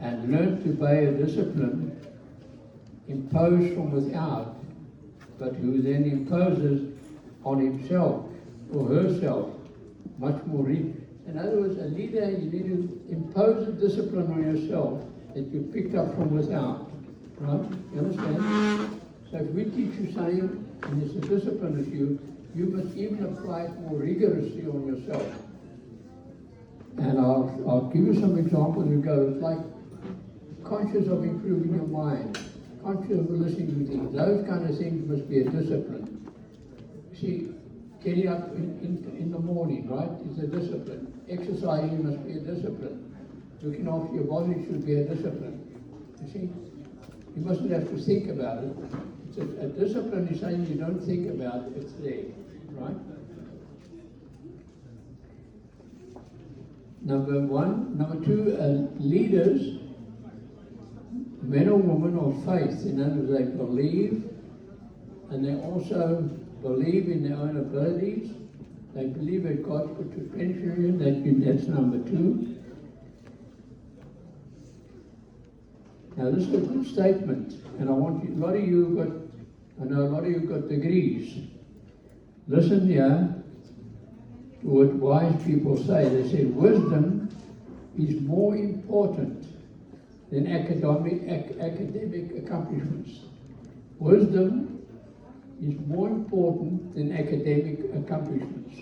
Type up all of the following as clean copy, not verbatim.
and learn to obey a discipline imposed from without, but who then imposes on himself or herself much more. In other words, a leader, you need to impose a discipline on yourself that you picked up from without. Right? You understand? So if we teach you something and it's a discipline of you, you must even apply it more rigorously on yourself. And I'll give you some examples and go. It's like conscious of improving your mind, conscious of listening to things. Those kind of things must be a discipline. See, getting up in the morning, right, is a discipline. Exercising must be a discipline. Looking after your body should be a discipline. You see? You mustn't have to think about it. It's a discipline is saying you don't think about it, it's there, right? Number one. Number two, leaders, men or women of faith. In other words, they believe, and they also believe in their own abilities. They believe that God put potential in you. That's number two. Now this is a good statement, and I want you, I know a lot of you got degrees. Listen here to what wise people say. They say wisdom is more important than academic accomplishments. Wisdom is more important than academic accomplishments.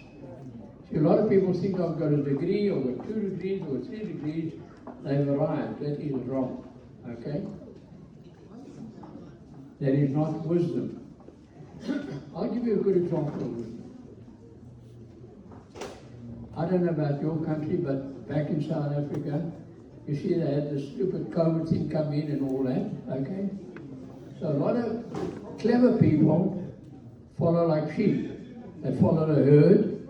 See, a lot of people think I've got a degree, or got 2 degrees, or 3 degrees, they've arrived. That is wrong. Okay? That is not wisdom. I'll give you a good example of wisdom. I don't know about your country, but back in South Africa, you see they had this stupid COVID thing come in and all that, okay? So a lot of clever people follow like sheep. They follow the herd.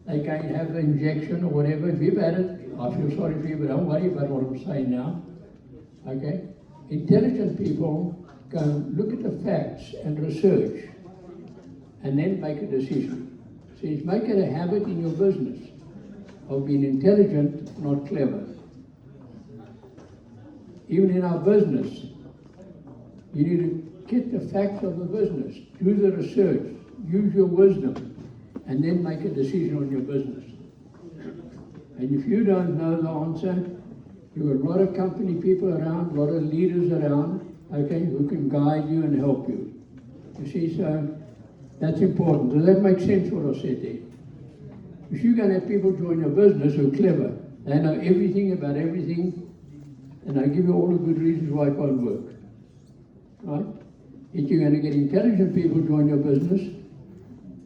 They go and have the injection or whatever. If you've had it, I feel sorry for you, but don't worry about what I'm saying now. Okay? Intelligent people go and look at the facts and research and then make a decision. So you make it a habit in your business of being intelligent, not clever. Even in our business, you need to get the facts of the business, do the research, use your wisdom, and then make a decision on your business. And if you don't know the answer, you have a lot of company people around, a lot of leaders around, okay, who can guide you and help you. You see, so that's important. Does that make sense what I said there? If you're going to have people join your business who are clever, they know everything about everything, and they give you all the good reasons why it won't work. Right? If you're going to get intelligent people join your business,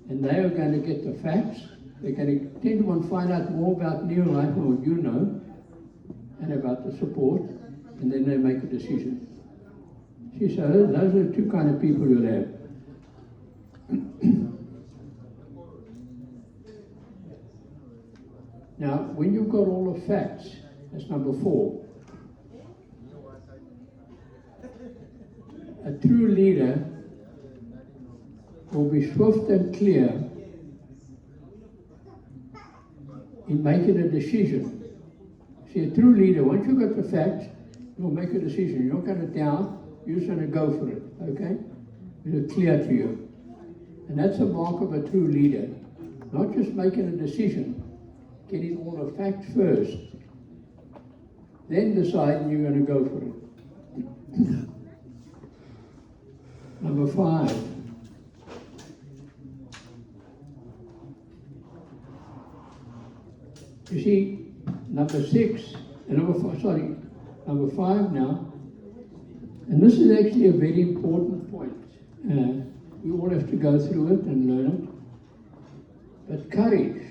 and they are going to get the facts, they're going to tend to want to find out more about new life than what you know, and about the support, and then they make a decision. See, so those are the two kind of people you'll have. Now, when you've got all the facts, that's number 4. A true leader will be swift and clear in making a decision. See, a true leader, once you've got the facts, you'll make a decision. You're not going to doubt, you're just going to go for it, okay? It's clear to you. And that's a mark of a true leader. Not just making a decision, getting all the facts first, then deciding you're going to go for it. Number 5. You see, number 6, and number 5 now, and this is actually a very important point. We all have to go through it and learn it. But courage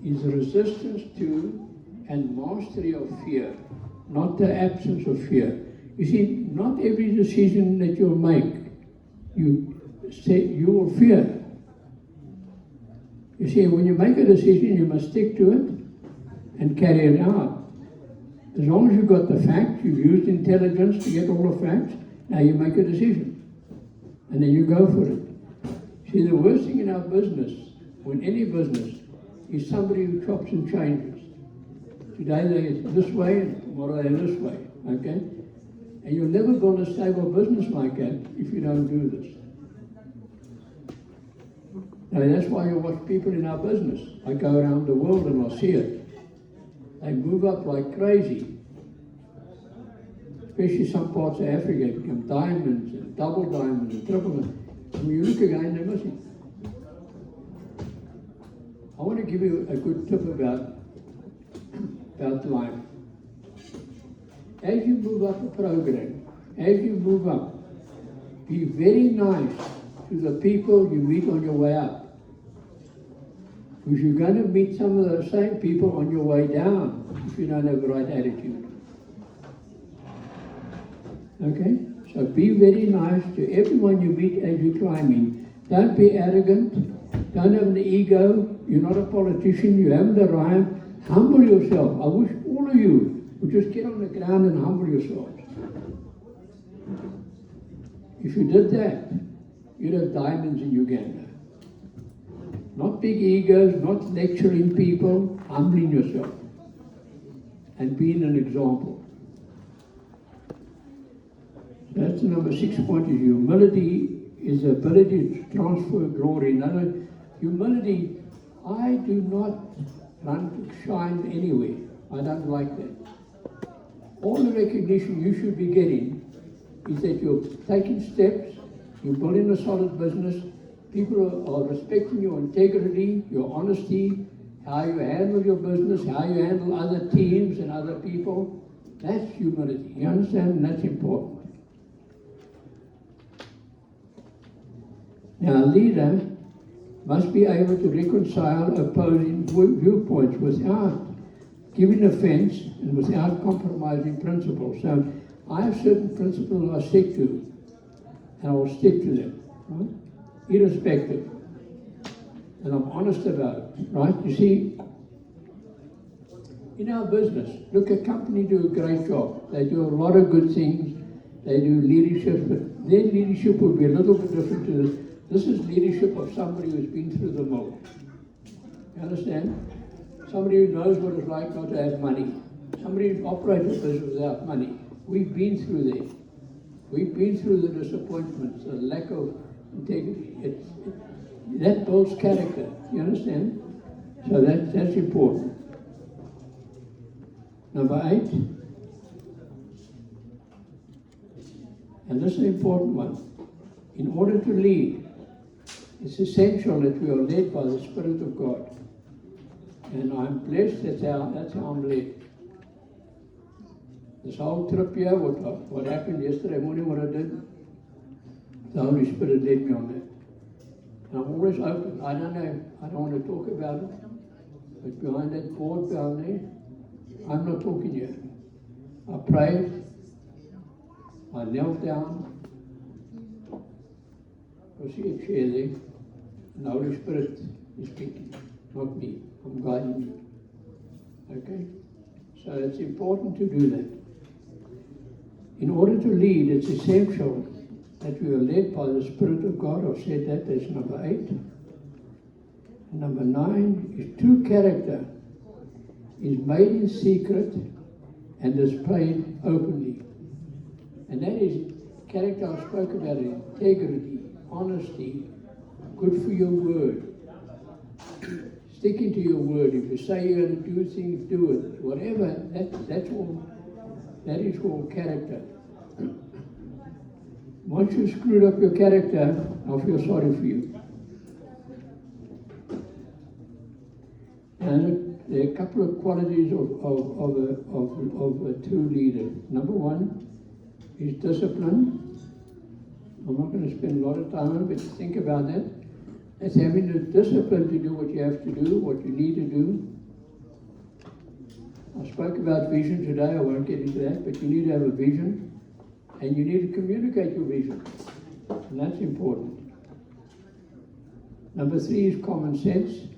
is resistance to and mastery of fear, not the absence of fear. You see, not every decision that you'll make, you will fear. You see, when you make a decision, you must stick to it and carry it out. As long as you've got the facts, you've used intelligence to get all the facts, now you make a decision. And then you go for it. See, the worst thing in our business, or in any business, is somebody who chops and changes. Today they're this way and tomorrow they're this way, okay? And you'll never build a stable business like that if you don't do this. Now that's why you watch people in our business. I go around the world and I see it. They move up like crazy. Especially some parts of Africa, it become diamonds and double diamonds and triple diamonds. And when you look again, they're missing. I want to give you a good tip about life. As you move up the program, as you move up, be very nice to the people you meet on your way up. Because you're going to meet some of those same people on your way down if you don't have the right attitude. Okay? So be very nice to everyone you meet as you climb in. Don't be arrogant. Don't have an ego. You're not a politician. You haven't arrived. Humble yourself. I wish all of you would just get on the ground and humble yourselves. If you did that, you'd have diamonds in Uganda. Not big egos, not lecturing people, humbling yourself and being an example. That's the number 6 point is humility is the ability to transfer glory. In other words, humility, I do not run to shine anywhere. I don't like that. All the recognition you should be getting is that you're taking steps, you're building a solid business, people are respecting your integrity, your honesty, how you handle your business, how you handle other teams and other people. That's humility. You understand? And that's important. Now, a leader must be able to reconcile opposing viewpoints without giving offense and without compromising principles. So I have certain principles I stick to, and I will stick to them, right? Irrespective. And I'm honest about it, right? You see, in our business, look, a company do a great job. They do a lot of good things. They do leadership, but their leadership will be a little bit different to this. This is leadership of somebody who's been through the mill. You understand? Somebody who knows what it's like not to have money. Somebody who's operated a business without money. We've been through there. We've been through the disappointments, the lack of integrity. That builds character. You understand? So that's important. Number 8. And this is an important one. In order to lead, it's essential that we are led by the Spirit of God. And I'm blessed that's how I'm led. This whole trip here, what happened yesterday morning, what I did, the Holy Spirit led me on that. And I'm always open. I don't know, I don't want to talk about it, but behind that board down there, I'm not talking here. I prayed, I knelt down, I see a chair there, and the Holy Spirit is speaking, not me. I'm guiding you. Okay? So it's important to do that. In order to lead, it's essential that we are led by the Spirit of God. I've said that, that's number 8. And number 9 is true character is made in secret and displayed openly. And that is character I spoke about, integrity, honesty, good for your word. Sticking to your word. If you say you're going to do things, do it. Whatever, that's all. That is called character. Once you've screwed up your character, I'll feel sorry for you. And there are a couple of qualities of a true leader. Number 1 is discipline. I'm not going to spend a lot of time on it, but think about that. It's having the discipline to do what you have to do, what you need to do. I spoke about vision today, I won't get into that, but you need to have a vision, and you need to communicate your vision, and that's important. Number 3 is common sense,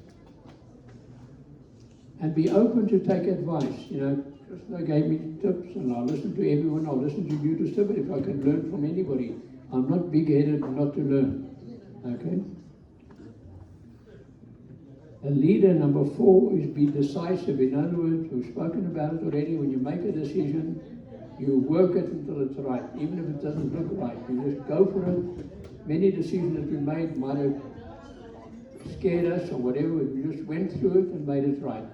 and be open to take advice. You know, Krishna gave me tips, and I'll listen to everyone, I'll listen to you to step if I can learn from anybody. I'm not big-headed not to learn, okay? A leader, number 4, is be decisive. In other words, we've spoken about it already. When you make a decision, you work it until it's right, even if it doesn't look right. You just go for it. Many decisions that we made might have scared us or whatever. We just went through it and made it right.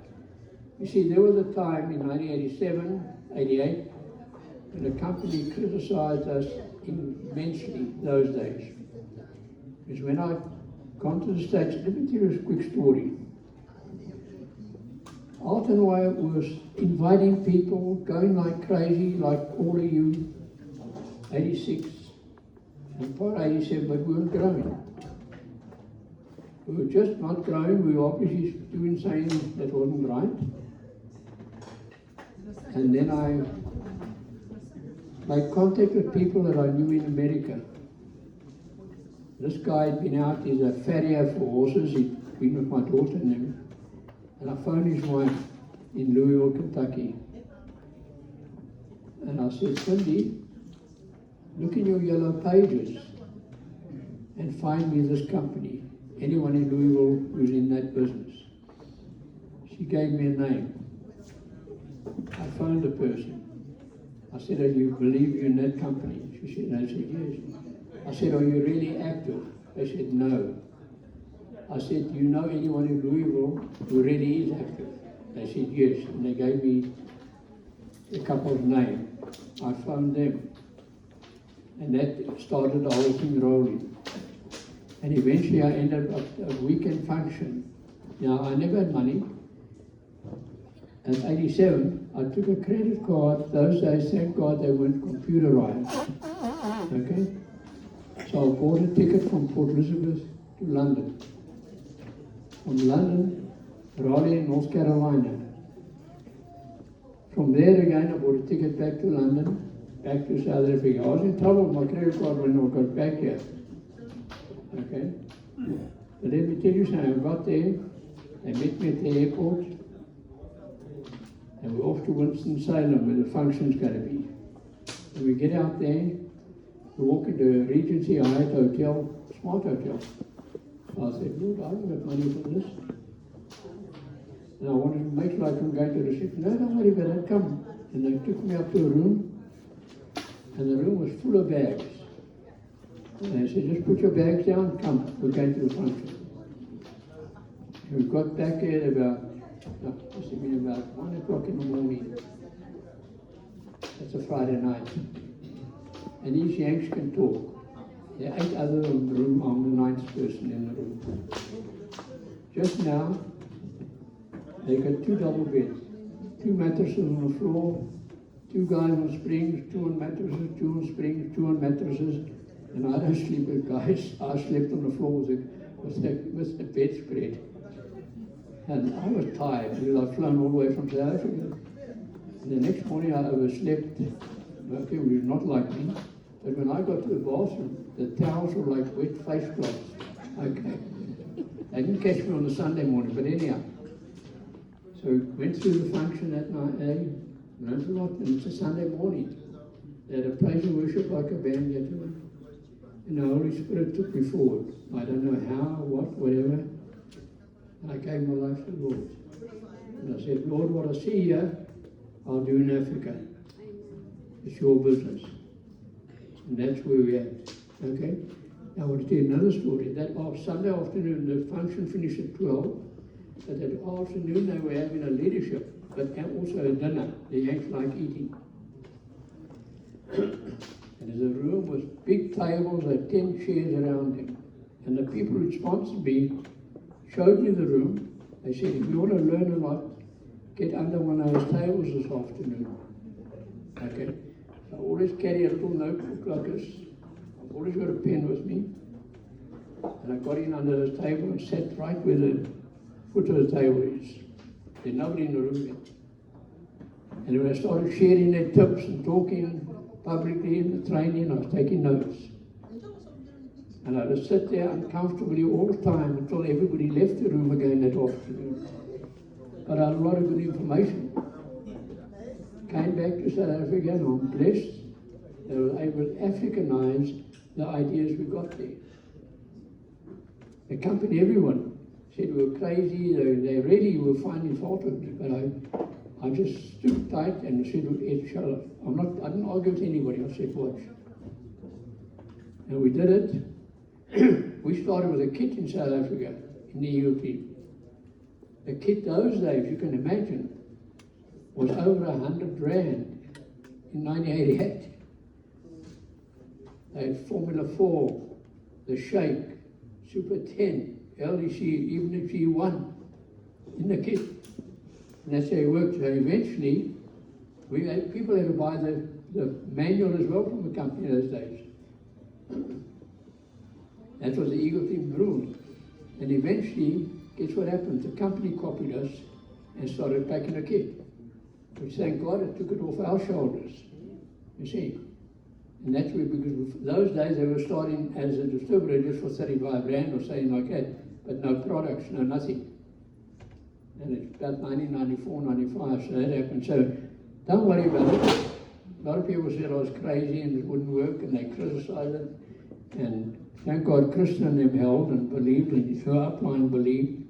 You see, there was a time in 1987, 88, when the company criticized us immensely those days. Because when I gone to the States, let me tell you a quick story. Bolton was inviting people, going like crazy, like all of you, 86 and part 87, but we weren't growing. We were just not growing. We were obviously doing something that wasn't right. And then I made contact with people that I knew in America. This guy had been out, he's a farrier for horses, he'd been with my daughter and them. And I phoned his wife in Louisville, Kentucky. And I said, Cindy, look in your yellow pages and find me this company. Anyone in Louisville who's in that business. She gave me a name. I phoned the person. I said, do you believe you're in that company? She said, no. I said, yes. I said, are you really active? They said, no. I said, do you know anyone in Louisville who really is active? They said, yes. And they gave me a couple's name. I phoned them. And that started the whole thing rolling. And eventually I ended up at a weekend function. Now, I never had money. At 87, I took a credit card. Those days, thank God, they weren't computerized. Okay? So I bought a ticket from Port Elizabeth to London. From London, Raleigh, North Carolina. From there again, I bought a ticket back to London, back to South Africa. I was in trouble with my credit card when I got back here. Okay? But let me tell you something. I got there, they met me at the airport, and we're off to Winston-Salem where the function's going to be. And we get out there, we walk into a Regency Hyatt hotel, smart hotel. So I said, Lord, I haven't got money for this. And I wanted to make sure I can go to the reception. No, don't worry about that, come. And they took me up to a room, and the room was full of bags. And they said, just put your bags down, come, we're going to the function. And we got back there at about 1 o'clock in the morning. That's a Friday night. And these Yanks can talk. There are 8 others in the room. I'm the 9th person in the room. Just now, they got 2 double beds, 2 mattresses on the floor, 2 guys on springs, 2 on mattresses, 2 on springs, 2 on mattresses. And I don't sleep with guys. I slept on the floor with the bedspread. And I was tired because I'd flown all the way from South Africa. And the next morning I overslept. Okay, it was not like me. But when I got to the bathroom, the towels were like wet face cloths. Okay. They didn't catch me on the Sunday morning, but anyhow. So we went through the function that night, learned a lot, and it's a Sunday morning. They had a praise and worship like a band, gentlemen. And the Holy Spirit took me forward. I don't know how, what, whatever. And I gave my life to the Lord. And I said, Lord, what I see here, I'll do in Africa. It's your business. And that's where we're at. Okay? Now I want to tell you another story. That Sunday afternoon, the function finished at 12. But that afternoon, they were having a leadership, but also a dinner. The Yanks like eating. And there's a room with big tables, like 10 chairs around them. And the people who sponsored me showed me the room. They said, if you want to learn a lot, get under one of those tables this afternoon. Okay? So I always carry a little notebook like this. I've always got a pen with me. And I got in under this table and sat right where the foot of the table is. There's nobody in the room yet. And when I started sharing their tips and talking publicly in the training, I was taking notes. And I would sit there uncomfortably all the time until everybody left the room again that afternoon. But I had a lot of good information. Came back to South Africa and I'm blessed that I was able to Africanize the ideas we got there. Accompany everyone. said we were crazy, they really were finding fault with me, but I just stood tight and said, inshallah, I didn't argue with anybody, I said, watch. And we did it. We started with a kit in South Africa, in the EU team. The kit those days, you can imagine, was over 100 rand in 1988. They had Formula 4, the Shake, Super 10, LDC, even the G1 in the kit. And that's how it worked. So eventually, people had to buy the manual as well from the company those days. That was the Eagle Team rule. And eventually, guess what happened? The company copied us and started packing a kit. Which, thank God, it took it off our shoulders. You see? And that's where, because those days they were starting as a distributor just for 35 rand or something like that, but no products, no nothing. And it's about 1994, 95, so that happened. So don't worry about it. A lot of people said I was crazy and it wouldn't work, and they criticized it. And thank God, Christian and them held and believed, and her upline believed.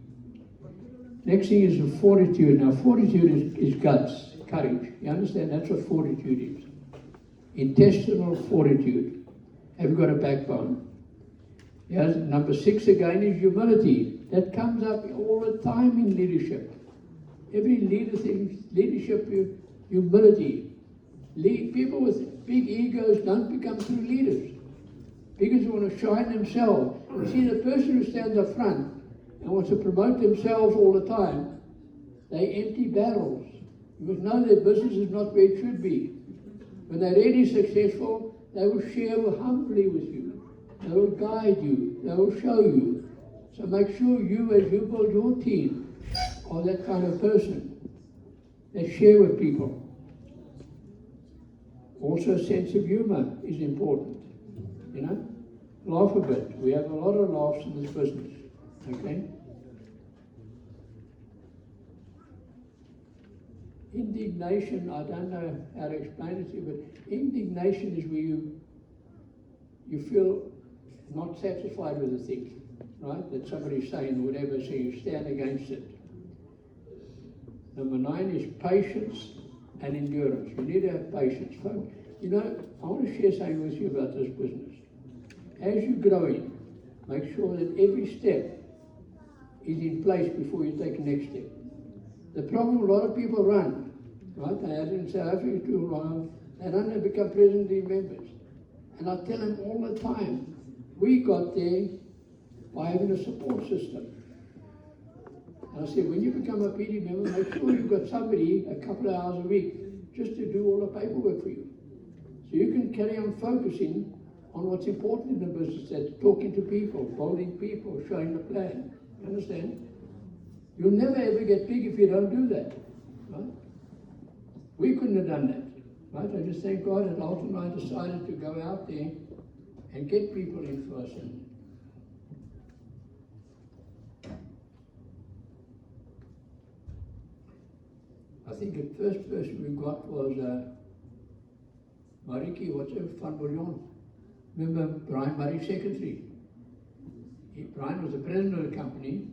Next thing is the fortitude. Now, fortitude is guts, courage. You understand? That's what fortitude is. Intestinal fortitude. Have you got a backbone? Yes. Number 6 again is humility. That comes up all the time in leadership. Every leader thinks leadership, humility. People with big egos don't become true leaders because they want to shine themselves. You see, the person who stands up front and wants to promote themselves all the time, they empty barrels. You must know their business is not where it should be. When they're really successful, they will share humbly with you. They will guide you. They will show you. So make sure you, as you build your team, are that kind of person that share with people. Also, a sense of humor is important. You know, laugh a bit. We have a lot of laughs in this business. Okay. Indignation, I don't know how to explain it to you, but indignation is where you feel not satisfied with the thing, right? That somebody's saying whatever, so you stand against it. Number 9 is patience and endurance. You need to have patience, folks. You know, I want to share something with you about this business. As you grow in, make sure that every step is in place before you take the next step. The problem, a lot of people run, right? They had in South Africa too long, they don't become president members. And I tell them all the time, we got there by having a support system. And I said, when you become a PD member, make sure you've got somebody a couple of hours a week just to do all the paperwork for you. So you can carry on focusing on what's important in the business, that's talking to people, building people, showing the plan. You understand? You'll never ever get big if you don't do that. Right? We couldn't have done that. Right? I just thank God that Bolton and I decided to go out there and get people in for us. I think the first person we got was Mariki, Van Bouillon. Remember Brian Murray's secretary? Brian was the president of the company,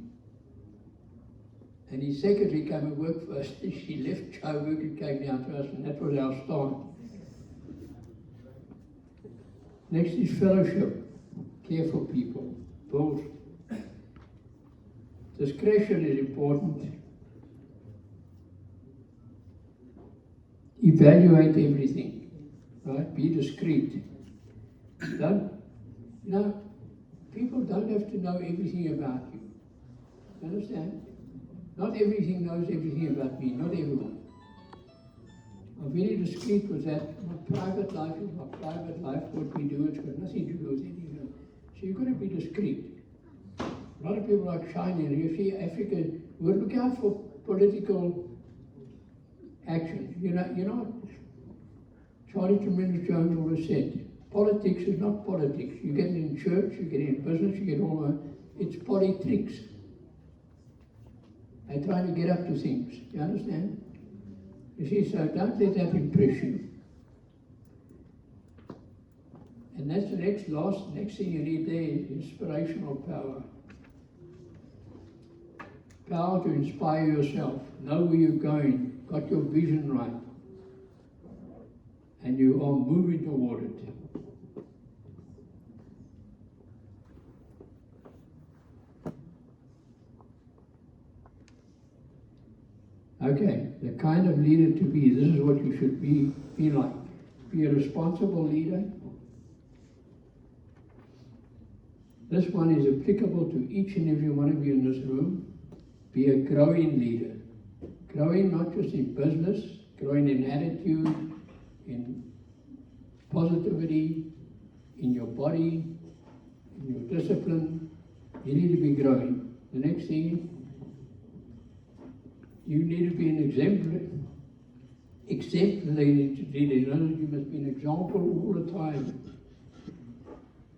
and his secretary came and worked for us. She left Joburg and came down to us, and that was our start. Next is fellowship. Care for people. Build. Discretion is important. Evaluate everything. Right? Be discreet. People don't have to know everything about you. You understand? Not everything knows everything about me, not everyone. I'm very discreet with that. My private life is my private life. What we do, it's got nothing to do with anything. So you've got to be discreet. A lot of people like shining. You see, Africa, we'll look out for political action. You know what Charlie Tremendous Jones always said? Politics is not politics. You get it in church, you get it in business, you get all that. It's politics. They're trying to get up to things. You understand? You see, so don't let that impress you. And that's the next thing you need there is inspirational power. Power to inspire yourself, know where you're going, got your vision right, and you are moving toward it. Okay, the kind of leader to be, this is what you should be like. Be a responsible leader. This one is applicable to each and every one of you in this room. Be a growing leader. Growing not just in business, growing in attitude, in positivity, in your body, in your discipline. You need to be growing. The next thing, you need to be an exemplary leader. You know, you must be an example all the time.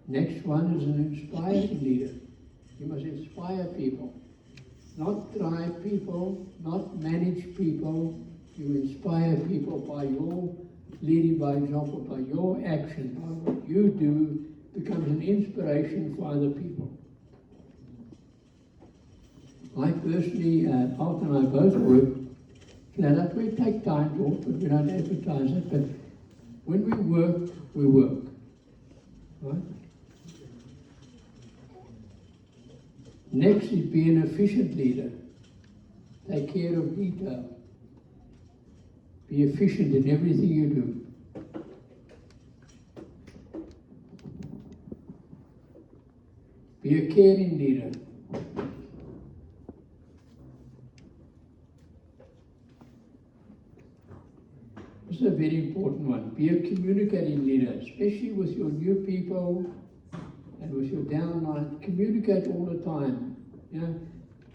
Next one is an inspiring leader. You must inspire people. Not drive people, not manage people. You inspire people by your leading by example, by your action, by what you do, becomes an inspiration for other people. I personally, Art and I both work flat out. We take time off, but we don't advertise it. But when we work, we work. Right? Next is be an efficient leader. Take care of detail. Be efficient in everything you do. Be a caring leader. This is a very important one. Be a communicating leader, especially with your new people and with your downline. Communicate all the time. You know,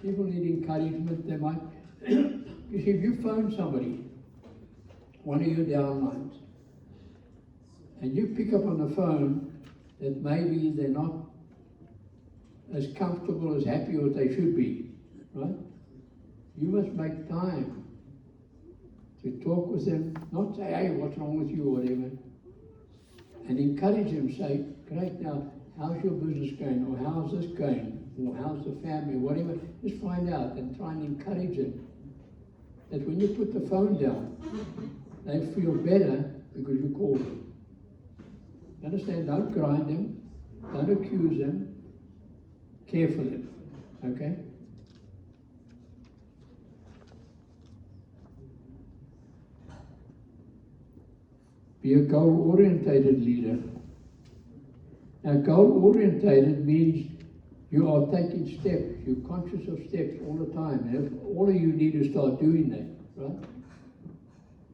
people need encouragement. They might, you see, if you phone somebody, one of your downlines, and you pick up on the phone that maybe they're not as comfortable, as happy as they should be, right? You must make time to talk with them, not say, hey, what's wrong with you, or whatever, and encourage them, say, great, now, how's your business going, or how's this going, or how's the family, whatever. Just find out and try and encourage them. That when you put the phone down, they feel better because you called them. You understand? Don't grind them, don't accuse them, care for them, okay? Be a goal-orientated leader. Now, goal-orientated means you are taking steps, you're conscious of steps all the time. And if all of you need to start doing that, right?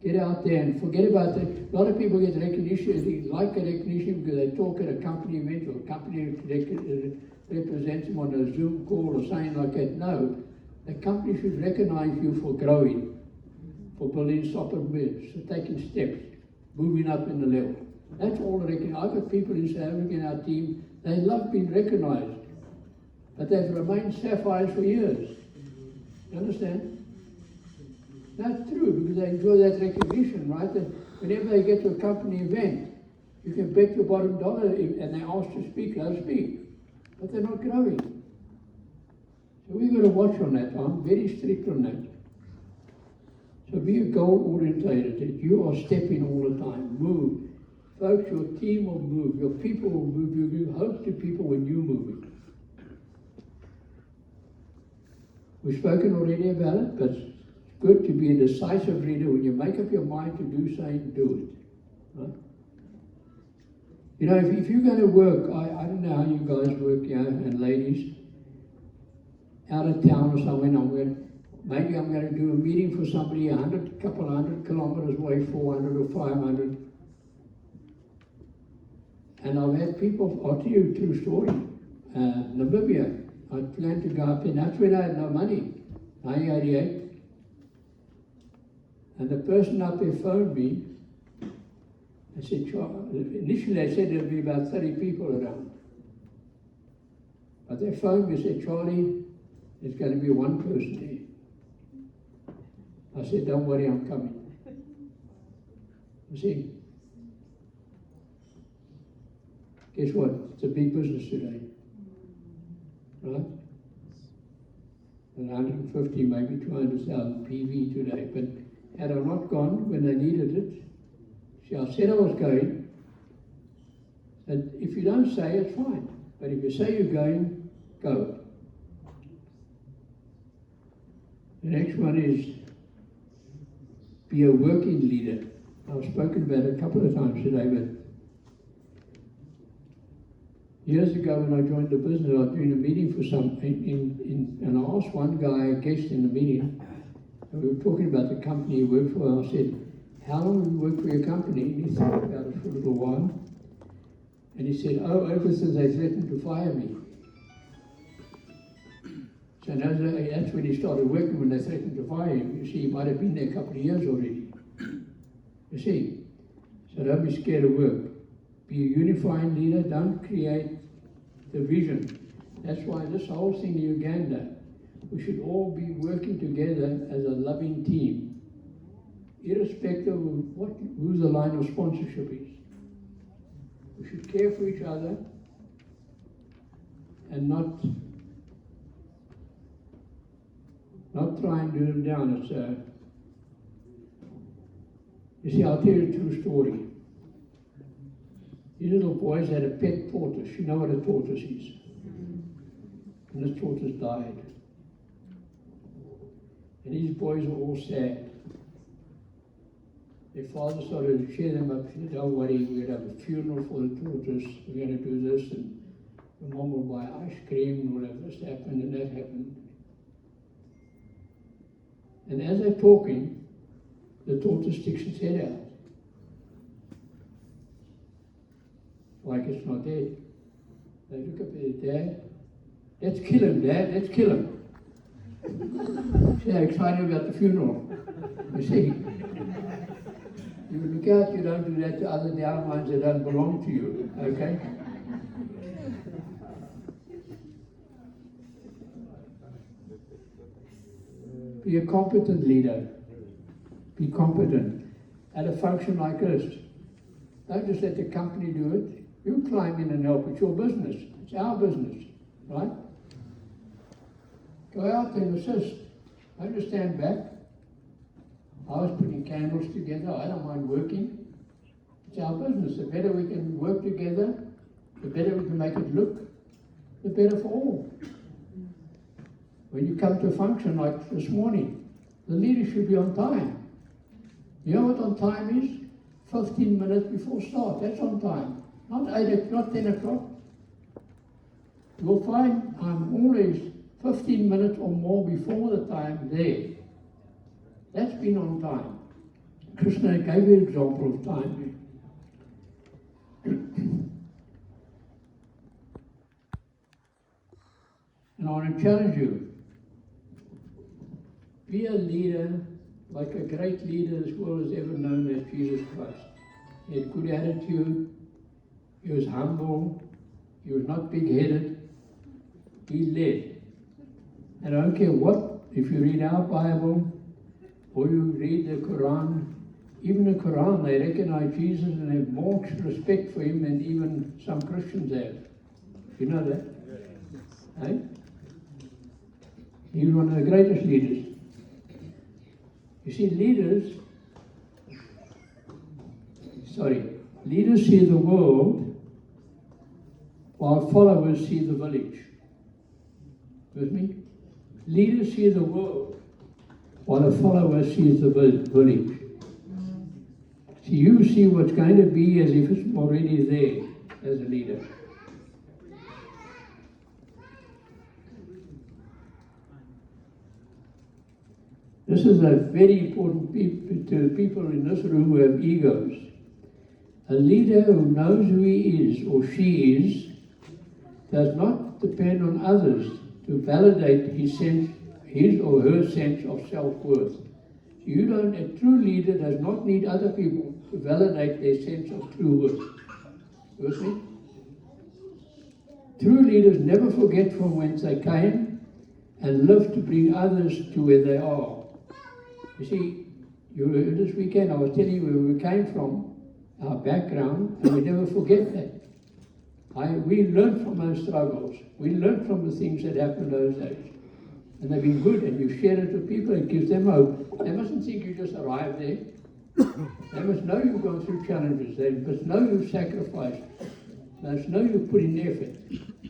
Get out there and forget about that. A lot of people get recognition, they like a recognition because they talk at a company event or a company represents them on a Zoom call or something like that. No, the company should recognize you for growing, for building solid beds, for taking steps, moving up in the level. That's all the recognition. I've got people in South Africa in our team, they love being recognized, but they've remained sapphires for years. You understand? That's true, because they enjoy that recognition, right? And whenever they get to a company event, you can bet your bottom dollar, and they ask to speak, they'll speak. But they're not growing. So we've got to watch on that. I'm very strict on that. So be a goal-orientated, that you are stepping all the time. Move. Folks, your team will move. Your people will move. You give hope to people when you're moving. We've spoken already about it, but it's good to be a decisive leader. When you make up your mind to do something, do it. Right? You know, if you're going to work, I don't know how you guys work, you know, and ladies, out of town or somewhere, maybe I'm going to do a meeting for somebody a couple of hundred kilometers away, 400 or 500. And I've had people, I'll tell you a true story. Namibia, I planned to go up there, that's when I had no money, 1988. And the person up there phoned me. I said, initially I said there'd be about 30 people around. But they phoned me and said, Charlie, there's going to be one person there. I said, don't worry, I'm coming. You see, guess what? It's a big business today. Right? 150, maybe 200,000 PV today. But had I not gone when they needed it, see, I said I was going, and if you don't say, it's fine. But if you say you're going, go. The next one is be a working leader. I've spoken about it a couple of times today, but years ago when I joined the business, I was doing a meeting for and I asked one guy, a guest in the meeting, and we were talking about the company he worked for, and I said, how long have you worked for your company? And he thought about it for a little while. And he said, oh, ever since they threatened to fire me. So that's when he started working, when they threatened to fire him. You see, he might have been there a couple of years already. You see, so don't be scared of work. Be a unifying leader, don't create division. That's why this whole thing in Uganda, we should all be working together as a loving team, irrespective of who the line of sponsorship is. We should care for each other and not try and do them down. It's you see, I'll tell you a true story. These little boys had a pet tortoise. You know what a tortoise is. And this tortoise died. And these boys were all sad. Their father started to cheer them up. He said, don't worry, we're going to have a funeral for the tortoise. We're going to do this. And the mom will buy ice cream and whatever. This happened and that happened. And as they're talking, the tortoise sticks its head out. Like it's not dead. They look up at their dad. Let's kill him, Dad, let's kill him. See how excited about the funeral. You see, you look out, you don't do that to other downlines that don't belong to you, okay? Be a competent leader. Be competent at a function like this. Don't just let the company do it. You climb in and help. It's your business. It's our business, right? Go out and assist. Don't just stand back. I was putting candles together. I don't mind working. It's our business. The better we can work together, the better we can make it look, the better for all. When you come to a function like this morning, the leader should be on time. You know what on time is? 15 minutes before start. That's on time. Not 8 o'clock, 10 o'clock. You'll find I'm always 15 minutes or more before the time there. That's been on time. Krishna gave you an example of time. And I want to challenge you. Be a leader like a great leader this world has ever known as Jesus Christ. He had good attitude. He was humble. He was not big-headed. He led. And I don't care what, if you read our Bible or you read the Quran, even the Quran, they recognize Jesus and have more respect for him than even some Christians have. You know that? Hey? He was one of the greatest leaders. You see, leaders see the world while followers see the village. With me? Leaders see the world while a follower sees the village. So you see what's going to be as if it's already there as a leader. This is a very important to people in this room who have egos. A leader who knows who he is or she is does not depend on others to validate his or her sense of self-worth. A true leader does not need other people to validate their sense of true worth. With me? True leaders never forget from whence they came and live to bring others to where they are. You see, this weekend I was telling you where we came from, our background, and we never forget that. We learned from those struggles. We learned from the things that happened those days. and they've been good, and you share it with people, it gives them hope. They mustn't think you just arrived there. They must know you've gone through challenges. They must know you've sacrificed. They must know you've put in effort.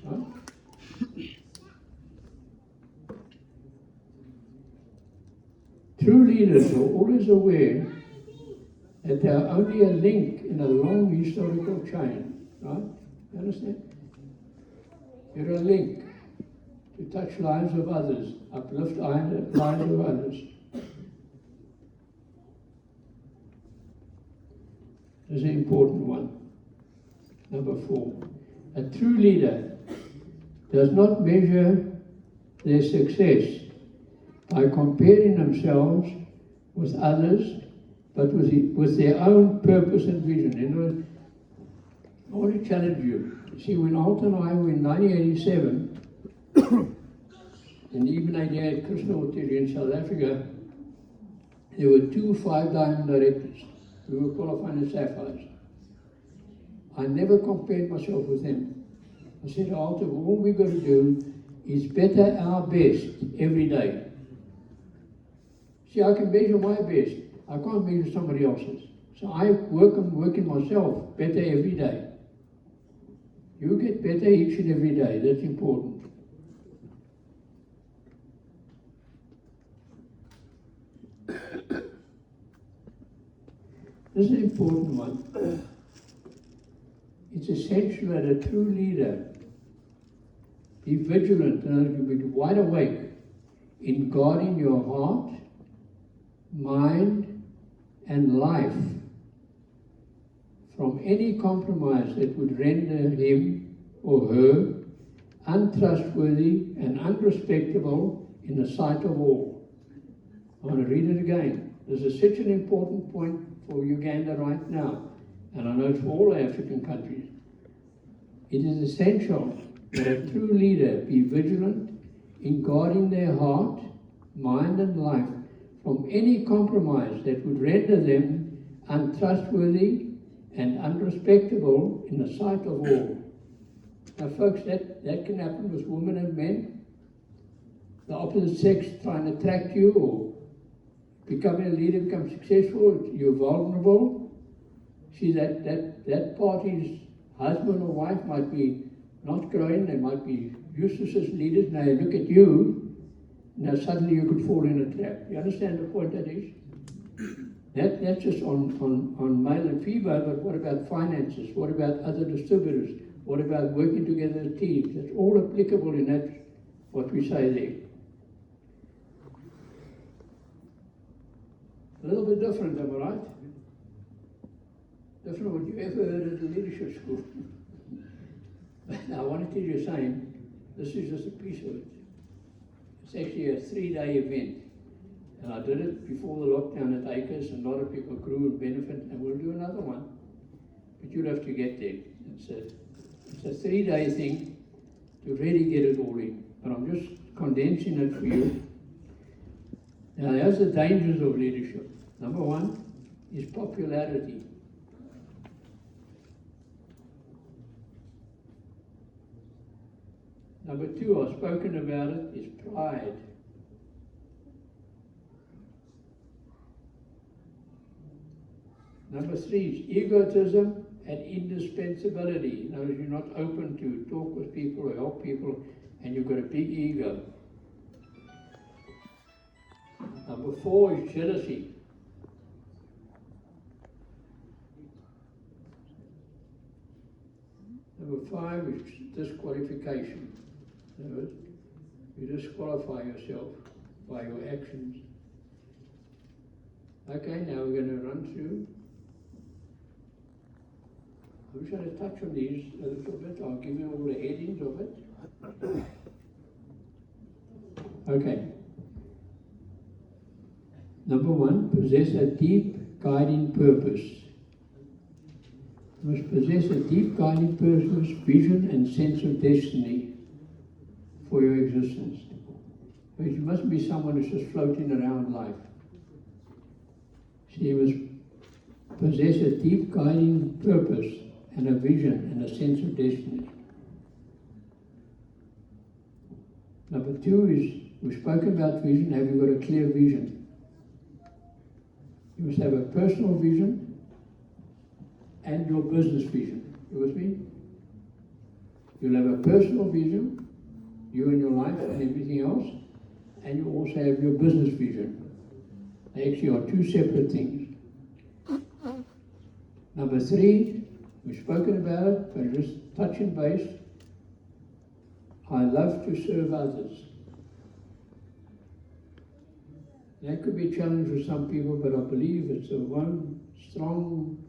Right? True leaders are always aware that they are only a link in a long historical chain. Right? You understand? You're a link to touch lives of others, uplift lives of others. This is an important one. Number 4. A true leader does not measure their success by comparing themselves with others, but with their own purpose and vision. In other words, I want to challenge you. See, when Bolton and I were in 1987, and even I did at Krishna Hotel in South Africa, there were 2 5-diamond directors who were qualified as sapphires. I never compared myself with them. I said, Alton, all we've got to do is better our best every day. See, I can measure my best. I can't measure somebody else's. So I work on working myself better every day. You get better each and every day. That's important. This is an important one. It's essential that a true leader be vigilant and be wide awake in guarding your heart, mind, and life from any compromise that would render him or her untrustworthy and unrespectable in the sight of all. I want to read it again. This is such an important point for Uganda right now, and I know it's for all African countries. It is essential that a true leader be vigilant in guarding their heart, mind, and life from any compromise that would render them untrustworthy and unrespectable in the sight of all. Now folks, that can happen with women and men. The opposite sex trying to attract you, or becoming a leader, become successful, you're vulnerable. See, that party's husband or wife might be not growing, they might be useless as leaders. Now you look at you, now suddenly you could fall in a trap. You understand the point that is? That's just on male and female, but what about finances? What about other distributors? What about working together as teams? That's all applicable in that, what we say there. A little bit different, am I right? Different what you ever heard at the leadership school. Now I want to tell you something. This is just a piece of it. It's actually a 3-day event. And I did it before the lockdown at Acres, and a lot of people grew and benefited, and we'll do another one. But you'll have to get there. It's a 3-day thing to really get it all in. But I'm just condensing it for you. Now, there's the dangers of leadership. Number 1 is popularity. Number 2, I've spoken about it, is pride. Number 3 is egotism and indispensability. In other words, you're not open to talk with people or help people, and you've got a big ego. Number 4 is jealousy. Number 5 is disqualification. In other words, you disqualify yourself by your actions. Okay, now we're going to run through. I'm just going to touch on these a little bit. I'll give you all the headings of it. Okay. Number 1, possess a deep guiding purpose. You must possess a deep guiding purpose, vision, and sense of destiny for your existence. Because you mustn't be someone who's just floating around life. So you must possess a deep guiding purpose and a vision and a sense of destiny. Number 2 is We've spoken about vision. Have you got a clear vision? You must have a personal vision and your business vision. You with me? You'll have a personal vision, you and your life and everything else, and you also have your business vision. They actually are two separate things. Number 3, we've spoken about it, but just touching base. I love to serve others. That could be a challenge for some people, but I believe it's the one strong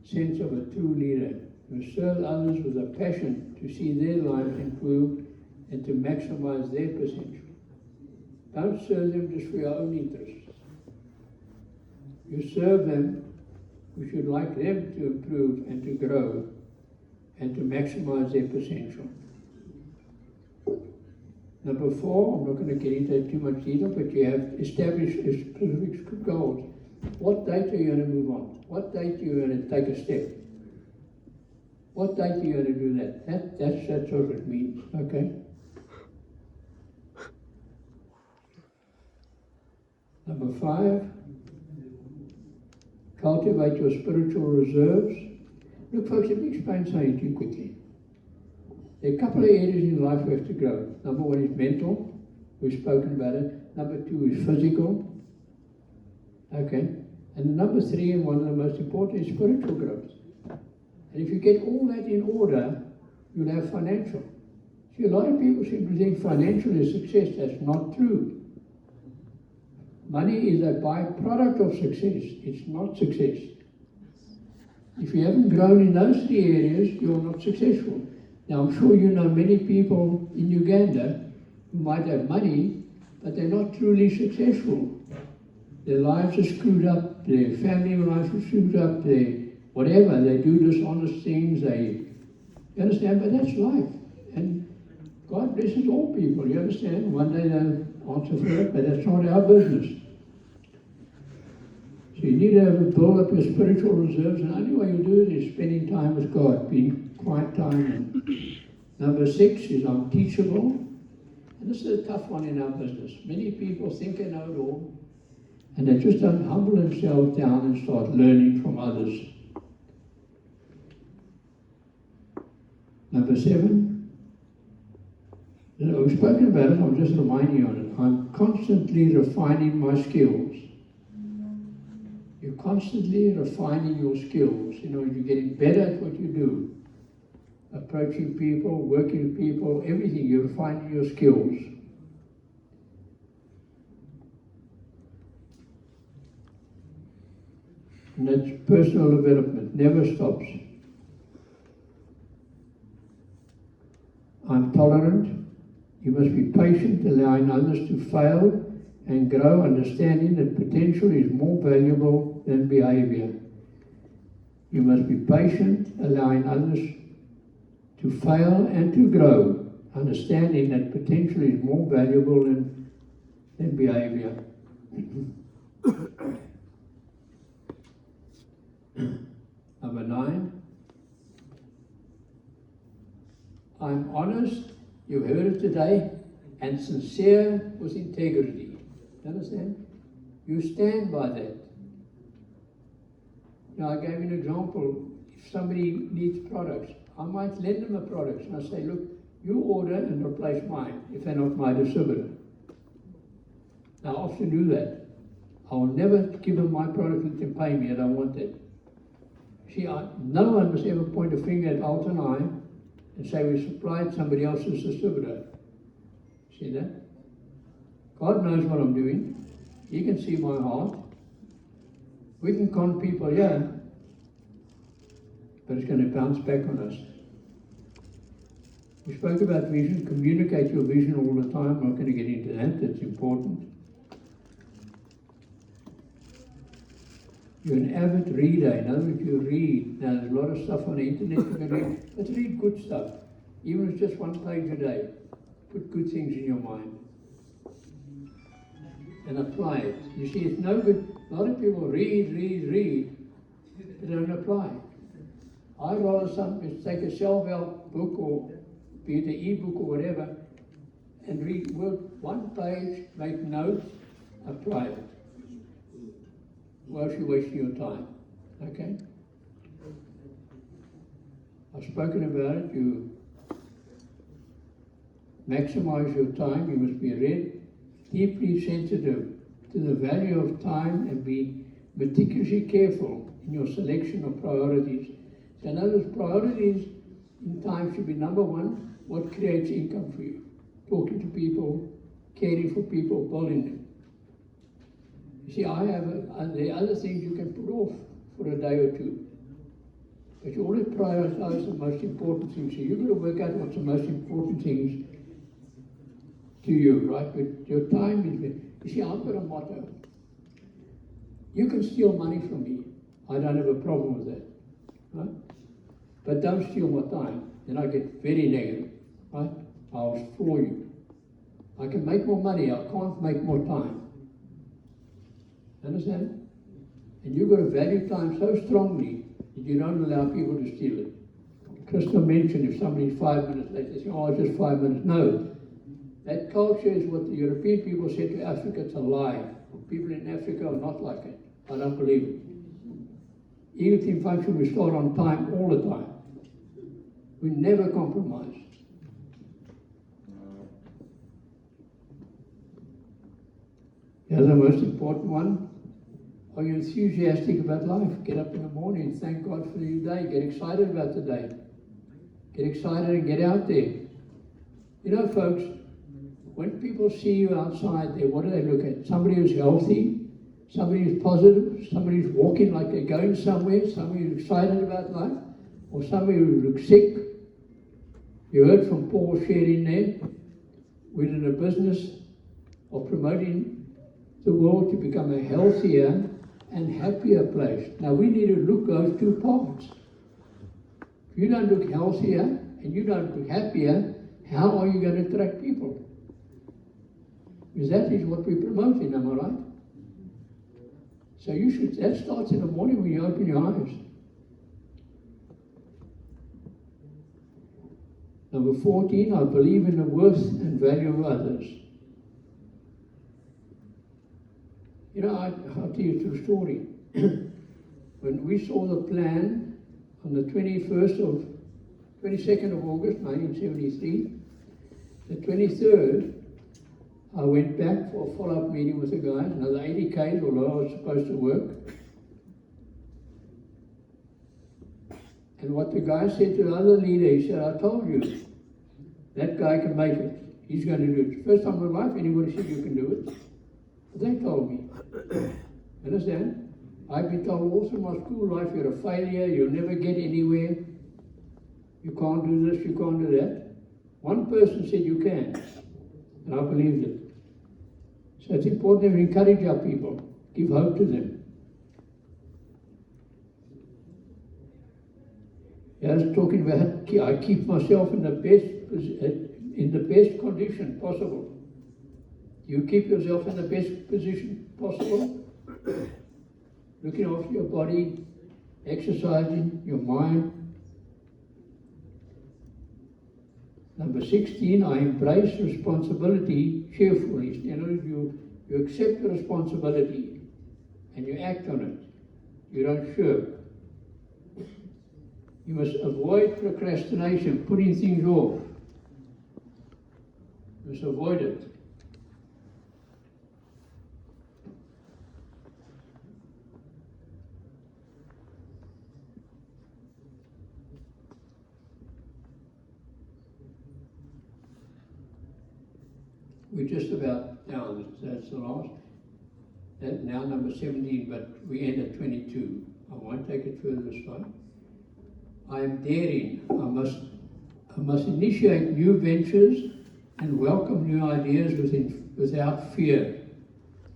sense of a true leader, who serve others with a passion to see their lives improved and to maximize their potential. Don't serve them just for your own interests. You serve them because you'd like them to improve and to grow and to maximize their potential. Number 4, I'm not going to get into too much detail, but you have established specific goals. What date are you going to move on? What date are you going to take a step? What date are you going to do that? That's what it means, okay? Number 5, cultivate your spiritual reserves. Look, folks, let me explain something to you quickly. There are a couple of areas in life we have to grow. Number 1 is mental. We've spoken about it. Number 2 is physical. Okay? And number 3, and one of the most important, is spiritual growth. And if you get all that in order, you'll have financial. See, a lot of people seem to think financial is success. That's not true. Money is a byproduct of success. It's not success. If you haven't grown in those 3 areas, you're not successful. Now, I'm sure you know many people in Uganda who might have money, but they're not truly successful. Their lives are screwed up, their family lives are screwed up, whatever, they do dishonest things, you understand? But that's life. And God blesses all people, you understand? One day they'll answer for it, but that's not our business. So you need to build up your spiritual reserves, and the only way you do it is spending time with God, being quiet time. Number 6 is I'm teachable. And this is a tough one in our business. Many people think they know it all, and they just don't humble themselves down and start learning from others. Number 7, we've spoken about it, I'm just reminding you on it. I'm constantly refining my skills. You're constantly refining your skills. You know, you're getting better at what you do. Approaching people, working with people, everything, you're refining your skills. And that's personal development, never stops. I'm tolerant. You must be patient, allowing others to fail and grow, understanding that potential is more valuable than behavior. You must be patient, allowing others to fail and to grow, understanding that potential is more valuable than behavior. Number 9, I'm honest, you heard it today, and sincere with integrity. Understand? You stand by that. Now, I gave you an example. If somebody needs products, I might lend them a product, and I say, look, you order and replace mine, if they're not my distributor. Now, I often do that. I will never give them my product and let them pay me, I don't want that. See, no one must ever point a finger at Alt and I and say we supplied somebody else's distributor. See that? God knows what I'm doing. He can see my heart. We can con people, yeah, but it's going to bounce back on us. We spoke about vision. Communicate your vision all the time. I'm not going to get into that. That's important. You're an avid reader. In other words, you read. Now, there's a lot of stuff on the internet you can read. Let's read good stuff. Even if it's just 1 page a day. Put good things in your mind. And apply it. You see, it's no good. A lot of people read, but don't apply. I'd rather take a self-help book, or be it an e-book or whatever, and read work one page, make notes, apply it. Why else you wasting your time? Okay? I've spoken about it. You maximize your time. You must be deeply sensitive to the value of time and be meticulously careful in your selection of priorities. So in other words, priorities in time should be number one, what creates income for you. Talking to people, caring for people, building them. You see, there are other things you can put off for a day or two. But you always prioritize the most important things. So you've got to work out what's the most important things to you, right? But your time is... You see, I've got a motto. You can steal money from me. I don't have a problem with that. Right? But don't steal my time. Then I get very negative. Right? I'll floor you. I can make more money. I can't make more time. Understand? And you've got to value time so strongly that you don't allow people to steal it. Crystal mentioned if somebody's 5 minutes late, they say, oh, it's just 5 minutes. No. That culture is what the European people said to Africa. It's a lie. People in Africa are not like it. I don't believe it. Even in function, we start on time all the time. We never compromise. The other most important one, are you enthusiastic about life? Get up in the morning, thank God for the new day, get excited about the day. Get excited and get out there. You know, folks, when people see you outside there, what do they look at? Somebody who's healthy, somebody who's positive, somebody who's walking like they're going somewhere, somebody who's excited about life, or somebody who looks sick. You heard from Paul sharing there. We're in a business of promoting the world to become a healthier and happier place. Now we need to look those two parts. If you don't look healthier and you don't look happier, how are you going to attract people? Because that is what we're promoting, am I right? So that starts in the morning when you open your eyes. Number 14, I believe in the worth and value of others. You know, I'll tell you a true story. When we saw the plan on the 22nd of August, 1973, the 23rd, I went back for a follow-up meeting with the guys, another 80 Ks, although I was supposed to work. And what the guy said to the other leader, he said, I told you, that guy can make it. He's going to do it. First time in my life, anybody said you can do it. But they told me. Understand? I've been told all through my school life, you're a failure, you'll never get anywhere. You can't do this, you can't do that. One person said you can. And I believed it. So it's important to encourage our people, give hope to them. I was talking about I keep myself in the best condition possible. You keep yourself in the best position possible, looking after your body, exercising your mind. Number 16, I embrace responsibility cheerfully. You know, you accept the responsibility and you act on it. You don't shirk. You must avoid procrastination, putting things off. You must avoid it. We're just about down, that's the last. Now number 17, but we end at 22. I won't take it further this time. I am daring. I must initiate new ventures and welcome new ideas without fear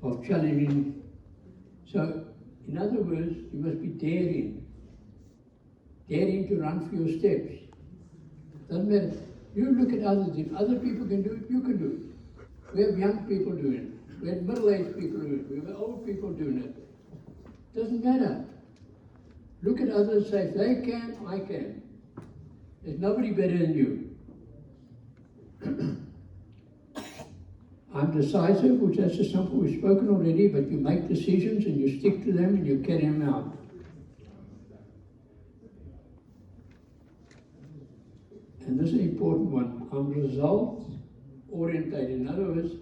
of challenging. So, in other words, you must be daring. Daring to run for your steps. Doesn't matter. You look at others. If other people can do it, you can do it. We have young people doing it. We have middle-aged people doing it. We have old people doing it. Doesn't matter. Look at others and say, if they can, I can. There's nobody better than you. I'm decisive, which that's just something we've spoken already, but you make decisions and you stick to them and you carry them out. And this is an important one. I'm result orientated. In other words,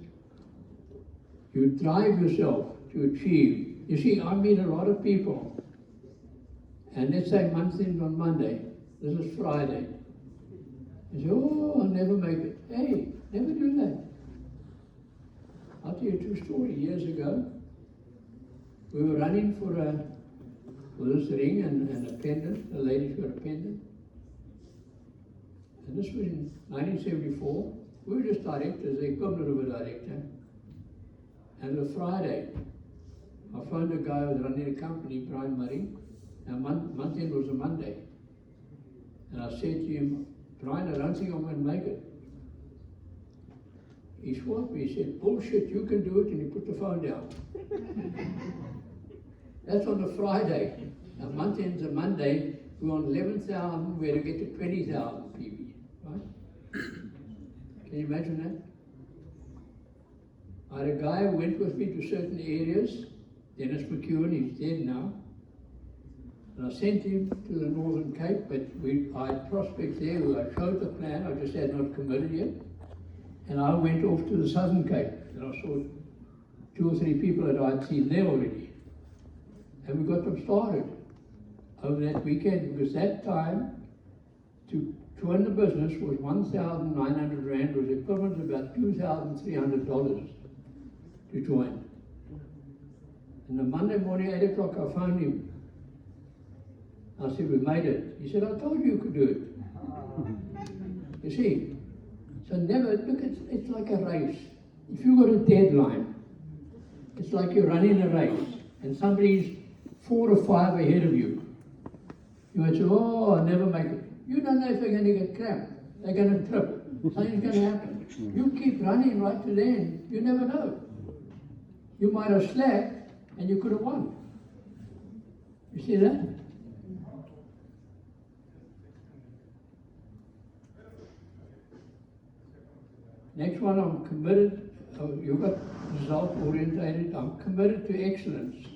you drive yourself to achieve. You see, I meet a lot of people, and let's say month end on Monday, this is Friday. They say, oh, I'll never make it. Hey, never do that. I'll tell you a true story. Years ago, we were running for this ring and a pendant. The ladies got a pendant. And this was in 1974. We were just directors, the equivalent of a director. And it was Friday. I phoned a guy who was running a company, Brian Murray. Now, month end was a Monday. And I said to him, Brian, I don't think I'm going to make it. He swore me, he said, bullshit, you can do it, and he put the phone down. That's on a Friday. Now, month end's a Monday, we're on 11,000, we had to get to 20,000 PB, right? Can you imagine that? I had a guy who went with me to certain areas, Dennis McEwen, he's dead now. And I sent him to the Northern Cape, but I had prospects there who I showed the plan, I just had not committed yet. And I went off to the Southern Cape, and I saw 2 or 3 people that I'd seen there already. And we got them started over that weekend, because that time, to join the business was 1,900 Rand, was equivalent to about $2,300 to join. And the Monday morning, 8 o'clock, I phoned him. I said, we made it. He said, I told you could do it. You see, so never, look, it's like a race. If you've got a deadline, it's like you're running a race, and somebody's 4 or 5 ahead of you. You might say, oh, I'll never make it. You don't know if they're going to get cramped. They're going to trip. Something's going to happen. You keep running right to the end. You never know. You might have slacked, and you could have won. You see that? Next one, I'm committed. You've got result orientated. I'm committed to excellence.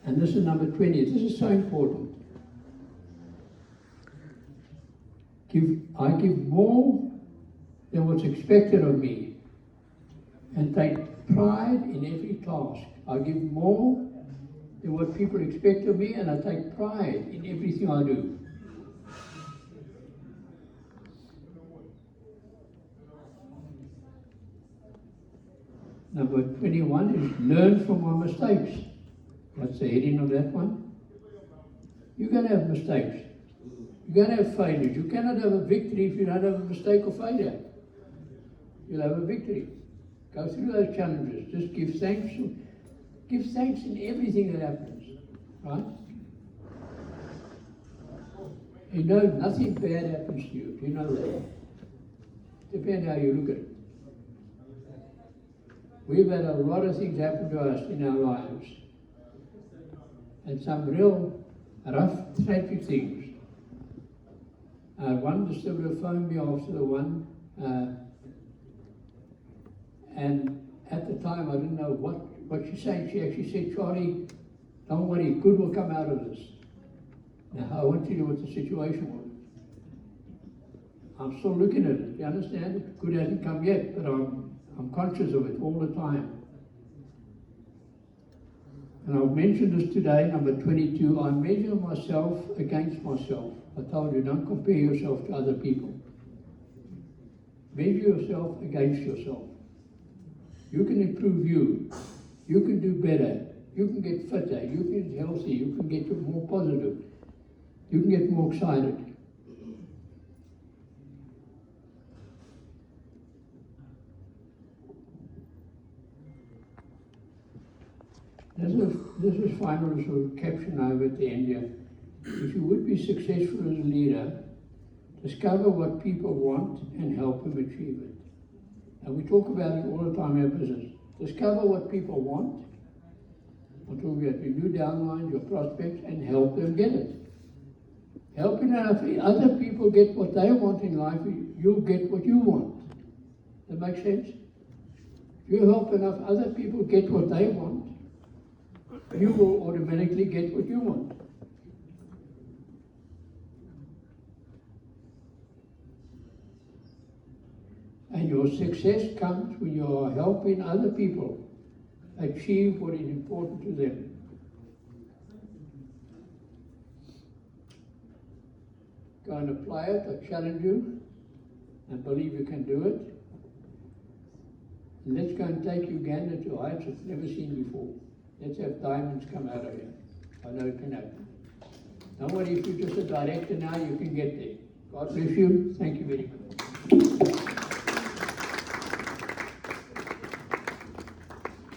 And this is number 20. This is so important. I give more than what's expected of me, and take pride in every task. I give more than what people expect of me, and I take pride in everything I do. Number 21 is learn from my mistakes. What's the heading of that one? You're going to have mistakes. You're going to have failures. You cannot have a victory if you don't have a mistake or failure. You'll have a victory. Go through those challenges. Just give thanks. Give thanks in everything that happens. Right? You know nothing bad happens to you. Do you know that? Depends how you look at it. We've had a lot of things happen to us in our lives. And some real rough, tragic things. One distributor phoned me after the one, and at the time I didn't know what she said. She actually said, Charlie, don't worry, good will come out of this. Now I want you to know what the situation was. I'm still looking at it, you understand? Good hasn't come yet, but I'm conscious of it all the time. And I've mentioned this today, number 22, I measure myself against myself. I told you, don't compare yourself to other people. Measure yourself against yourself. You can improve you. You can do better. You can get fitter. You can get healthy. You can get more positive. You can get more excited. This is final sort of caption over at the end here. If you would be successful as a leader, discover what people want and help them achieve it. And we talk about it all the time in our business. Discover what people want. I'm talking about your new downlines, your prospects, and help them get it. Helping other people get what they want in life, you'll get what you want. That makes sense? If you help enough other people get what they want, you will automatically get what you want. And your success comes when you are helping other people achieve what is important to them. Go and apply it. I challenge you and believe you can do it. And let's go and take Uganda to heights it's never seen before. Let's have diamonds come out of here. I know it can happen. Don't worry, if you're just a director now, you can get there. God bless you. Thank you very much.